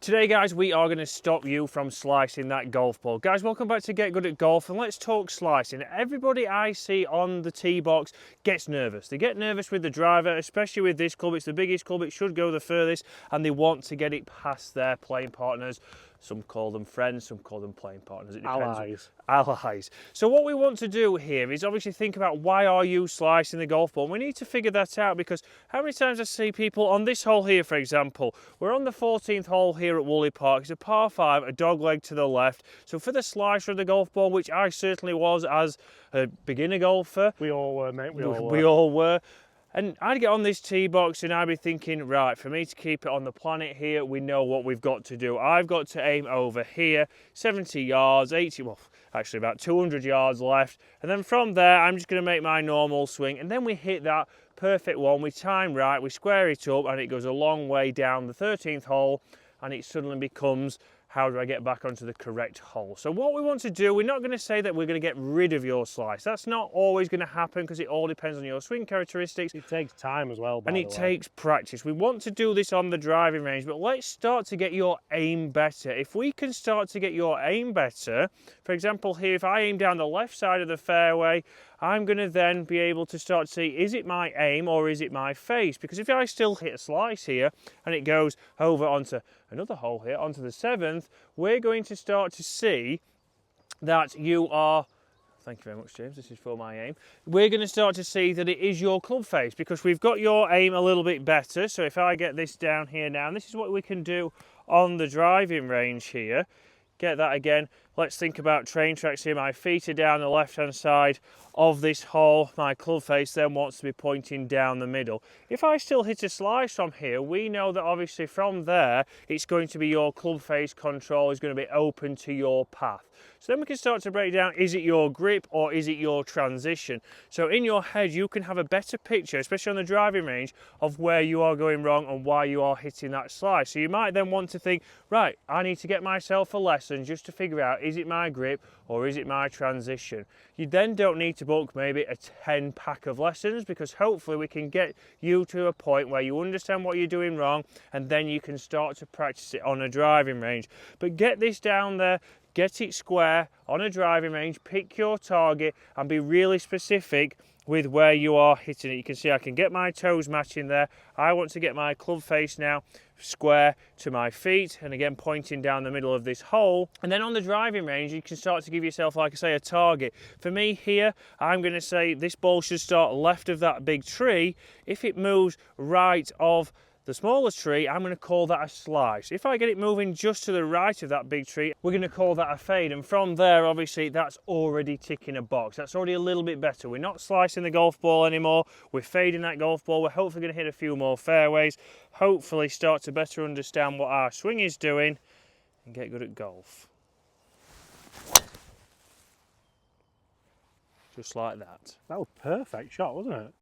Today, guys, we are going to stop you from slicing that golf ball. Guys, welcome back to Get Good at Golf, and let's talk slicing. Everybody I see on the tee box gets nervous. They get nervous with the driver, especially with this club. It's the biggest club, it should go the furthest, and they want to get it past their playing partners. Some call them friends, some call them playing partners. It depends. Allies. So what we want to do here is obviously think about why are you slicing the golf ball. We need to figure that out, because how many times I see people on this hole here, for example. We're on the 14th hole here at Woolley Park. It's a par 5, a dog leg to the left. So for the slicer of the golf ball, which I certainly was as a beginner golfer. We all were, mate. We all were. And I'd get on this tee box and I'd be thinking, right, for me to keep it on the planet here, we know what we've got to do. I've got to aim over here, 70 yards, 80, well, actually about 200 yards left. And then from there, I'm just going to make my normal swing. And then we hit that perfect one, we time right, we square it up, and it goes a long way down the 13th hole, and it suddenly becomes, how do I get back onto the correct hole? So what we want to do, we're not going to say that we're going to get rid of your slice. That's not always going to happen, because it all depends on your swing characteristics. It takes time as well, and it takes practice. We want to do this on the driving range, but let's start to get your aim better. If we can start to get your aim better, for example here, if I aim down the left side of the fairway, I'm going to then be able to start to see, is it my aim or is it my face? Because if I still hit a slice here and it goes over onto another hole here, onto the 7th, we're going to start to see that you are, thank you very much, James, this is for my aim. We're going to start to see that it is your club face, because we've got your aim a little bit better. So if I get this down here now, and this is what we can do on the driving range here. Get that again. Let's think about train tracks here. My feet are down the left-hand side of this hole. My club face then wants to be pointing down the middle. If I still hit a slice from here, we know that obviously from there, it's going to be your club face control is going to be open to your path. So then we can start to break down, is it your grip or is it your transition? So in your head, you can have a better picture, especially on the driving range, of where you are going wrong and why you are hitting that slice. So you might then want to think, right, I need to get myself a lesson just to figure out, is it my grip or is it my transition? You then don't need to book maybe a 10 pack of lessons, because hopefully we can get you to a point where you understand what you're doing wrong, and then you can start to practice it on a driving range. But get this down there, get it square on a driving range, pick your target and be really specific with where you are hitting it. You can see I can get my toes matching there. I want to get my club face now square to my feet, and again pointing down the middle of this hole. And then on the driving range, you can start to give yourself, like I say, a target. For me here, I'm going to say this ball should start left of that big tree. If it moves right of the smallest tree, I'm going to call that a slice. If I get it moving just to the right of that big tree, we're going to call that a fade. And from there, obviously, that's already ticking a box. That's already a little bit better. We're not slicing the golf ball anymore. We're fading that golf ball. We're hopefully going to hit a few more fairways. Hopefully start to better understand what our swing is doing and get good at golf. Just like that. That was a perfect shot, wasn't it?